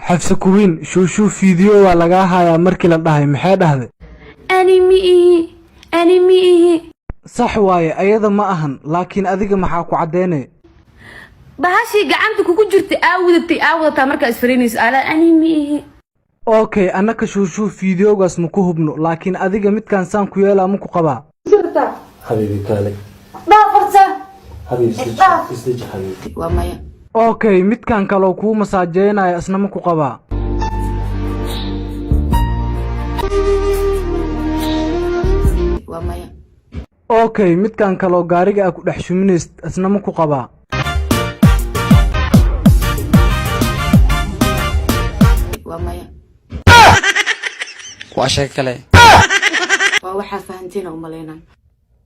حفصة كوين شو فيديو ولا جاها مركي للدهي محد هذا أنمي صح واي أيضا ما أهن لكن أذيك محاكو عديني بهاشي قعمتك وكجرت آودتي مركز فرينيس على أنمي أوكي أنا كشو فيديو قاسمو كهبنو لكن أذيك مت كان سان كويلا مكو قبا حبيبي كالي ضافرته حبيبي استجي حبيبي ومايا أوكي مت كان كلو كو مساجينا أسنا مكو قبا ومايا أوكي مت كان كلو غاريغا أكو دحشومينيست أسنا مكو قبا ومايا واشيك كله وwaxa fahantina u maleynaa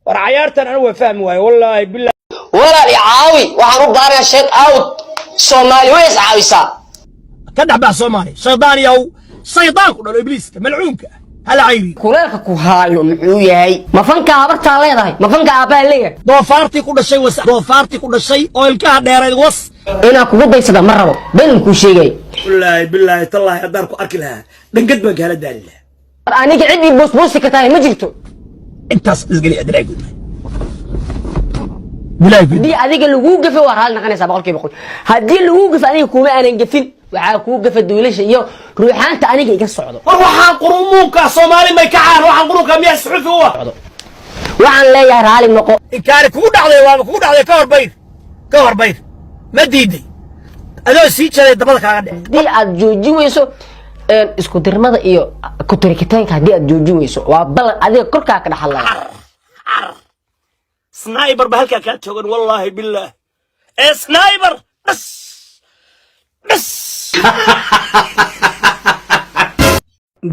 war ciyaartan aan fahmi waay wallahi billahi wala li caawi waxaan u baaraa sheek out Soomaali way caawisa ka dhaxba Soomaali shaydaanku dhalo ibliiska malcuunka hal ayri kuleelka ku haayo muxuu yahay ma fanka habarta leedahay ma fanka aabaa leeyahay doofaartii ku dhashay oo ilkaha dheereed was ina kugu daysada ma rabo been ku sheegay wallahi billahi tallahi hadaan ku arki lahaa dhangad baan kala daali aniga cid boosboosi ka tahay ma jirto intaas isgali adraag billahi di adiga lagu gafay war hal naqanaysa boqolkiiba boqol hadii lagu gafay aniga kuma aanan gafin waxa ku gafa dawladda iyo ruuxaanta aniga iga socdo war waxaan qurumuunka Soomaali may ka caan waxaan qurunka miyaa suxufi u waxaan leeyahay raali noqo inkaari kugu dhacday ka horbayr ma diiday adoo sii jaray dabada kaaga dhig di aad joojin weyso isku dirmada iyo ku tirikitaanka hadii aad joojin weyso waa bal adiga korka ka dhaxalay sniper ba halka ka toogan wallahi billah sniper bas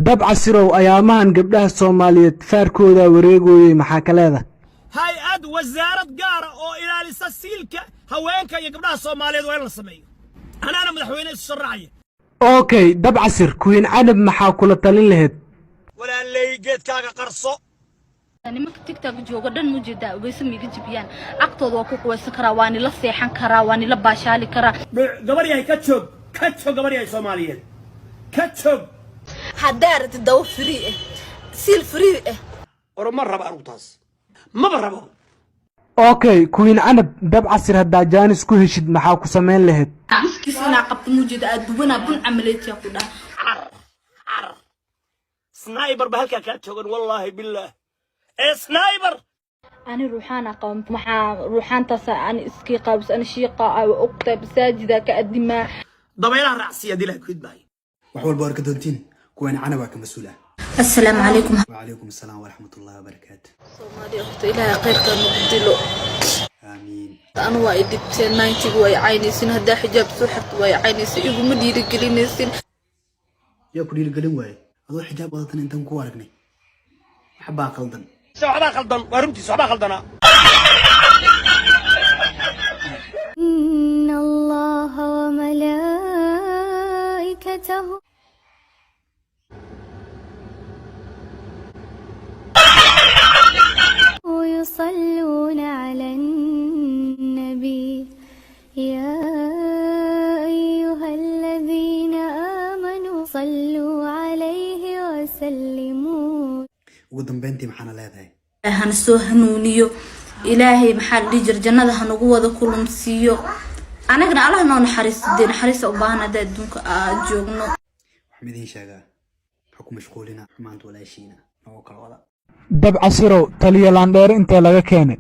dabca sirow ayaamahan gabdhaha Soomaaliyeed faarkooda wareegoyay maxaa kaleeda hay-ad wasaarad gaar ah oo ilaalisa siilka haweenka iyo gabdhaha Soomaaliyeed waa in la sameeyo anaana madaxweyne isu sharaxay okay dabca sir kuwin canab maxaa kula talin lahayd walaalay geedkaaga qarso nimanka TikTok jooga dhan mujida waysa miga jibiyaan aqtooda waa ku quweysan karaa waani la seexan karaa waani la baashaali karaa gabar yahay ka joog gabar yahay Soomaaliyeed ka joog hadaarad daw free sil free oroma raba arugtaas ma rabo okay kuwin canab dabca sir hadaa jaanis ku heshid maxaa ku sameyn lahayd iskisina qabto mujida aduwana bun amaleetiya ku dhaa sniper ba halka ka toogan wallahi billah sniper أنا روحانا قوم روحان تسا أنا إسكي قابس أنا شيقة أو أكتب ساجدة كأدماء ضميرها رأسية دي لها كويت باي وحول بارك دونتين كوين عنبا كمسؤولة السلام عليكم وعليكم السلام ورحمة الله وبركاته صومالي أخت إلهي خير كان مبدلو آمين أنا وايد دبتين 90 واي عينيسين هدا حجاب سوحت واي عينيسين إيقو مدير قلينيسين يا كلي القلم واي هذا حجاب وضعتنا انت مكوارقني حبا قلدن صعبا خلدن ورمتي صعبا خلدنا إن الله وملائكته يصلون على النبي يا أيها الذين آمنوا صلوا عليه وسلموا وقدم بنتي محانا لهذا هنسو هنونيو إلهي محل ديجر جنة هنقو وذا كلهم سيو أنا قلنا الله نون حريص الدين حريص أبانا دا دونك جوغنو حمدين شاقا حكم مشغولنا حمانت ولا شينا نوكل ولا dabca sirow taliya laandheer inta laga keenay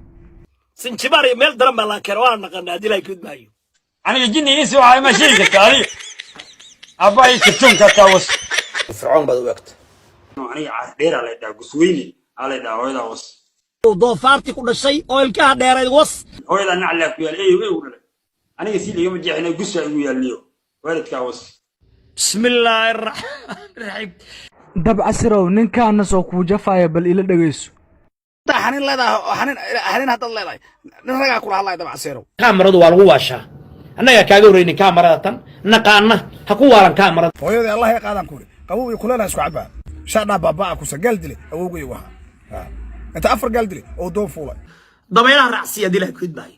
sinjibari meel daran baa la karwaan naqana dilay ku dbaayo aniga jinni insi waxa ma sheegi kaali abay kitun ka tawas fircoon bad waqt aniga dheer ala daa gusweyni ala daa hooyada was doofaarti ku dhashay oo ilkaha dheereed was hooyada nacla ku yaal ay u dhalay aniga si liga ma jeexina gusa ugu yaaliyo waalidka was bismillaahir rahmaanir rahiim dabca sirow ninkaana soo ku jafaya bal ila dhageyso xanin leedahay xanin hadda leedahay nin raga kula hadlay dabca sirow kaamiradu waa lagu waashaa annaga kaaga wareeyni kaamirada tan naqaana ha ku waalan kaamirada hooyada Allah ay qaadan ku qabow iyo kulana isku cabaa shaadna baba ku sagal dile awowgay waxa inta afar gal dile oo doon fuulay dabaylaha raacsiya dilay ku dbaayo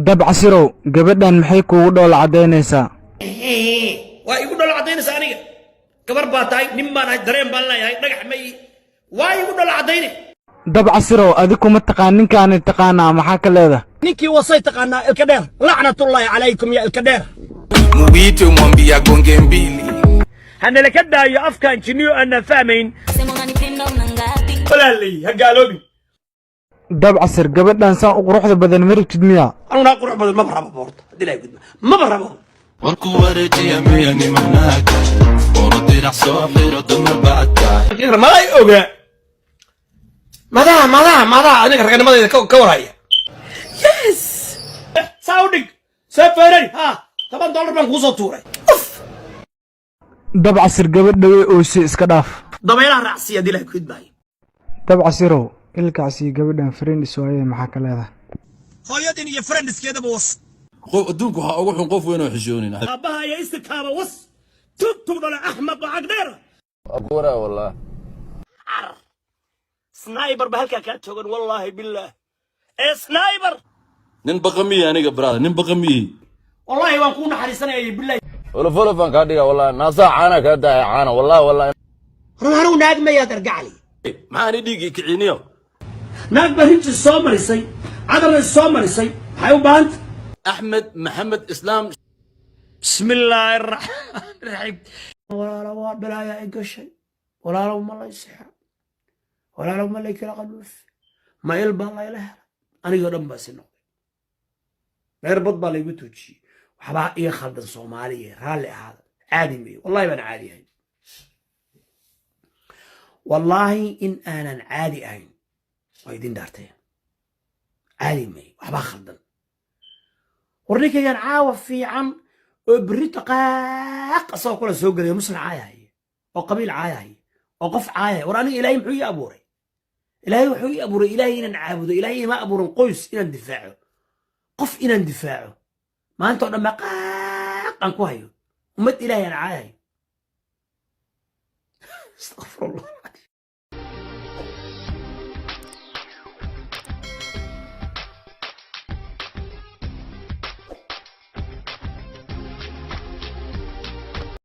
dabca sirow gabadhan maxay kuugu dhool cadeynaysaa ويقول له العدين سانية كبر باتاي نمان درين بالله هاي نجح مي ويقول له العدين dab casirow adigu ma taqaan ninkaan taqaanaa maxaa ka leedahay نيكي وصيتك أنا الكدير لعنة الله عليكم يا الكدير مويتو مومبيا غونجمبيلي أنا لكدا يا أفكان جنيو أنا فاهمين ولا لي هقالوبي dab casir gabadhan saan u quruxda badan ma rabtid miyaa أنا أقول بدل ما برا بورت دي لا يقول ما برا والكوارتي مياني مناك وردي رح صافي رد بعدك غير ما يوجا ماذا أنا كرجال ماذا كورايا يس ساودك سافرني ها $7 بنقوص طوري dab casir gabadha way ooysay iska dhaaf ضميرها رأسية دي لا يكون باي dab casirow ilkaasi gabadhan friends waaye maxaa ka leedahay هايدين يا فريندز كده بوس قف ادونك waxa ugu xun qof weyn oo xishoonina أباها يا استكابة وص تكتب على أحمق وعقديرة abura wallah سنايبر بهالكا كانت تقول والله بالله إيه سنايبر nin baqami aniga brother nin baqami والله وانكون حريصنا يا بالله wala folofan ka dhiga wallah naasa caana ka daa caana wallah رمانو ناقمة يا درقع لي maxaan dhigi kiciiniyo ناقمة هنت الصومريسي عدم الصومريسي هاي بانت axmed maxamed islaam بسم الله الرحمن الرحيم ولا لو بلا يا إنكشي ولا لو ما الله يسحر ولا لو ما الله يكره قلوف ما يلبى الله يله أنا يقدم بس إنه غير بطبع اللي بتوجي وحبا إيه خالد الصومالية هالي هذا عادي مي والله ما أنا عادي هاي والله إن أنا عادي هاي ويدين دارتين عادي مي وحبا خالد ورنيك كان عاوف في عن بريتو قاق أصلا كل سوق اللي مسلم عايا هي أو قبيل عايا هي أو قف عايا وراني إلهي محوي أبوري إلهي محوي أبوري إلهي إن نعبده إلهي ما أبور قوس إن ندفاعه قف إن ندفاعه ما أنت لما قاق أنكوهيو ومت إلهي أنا عايا استغفر الله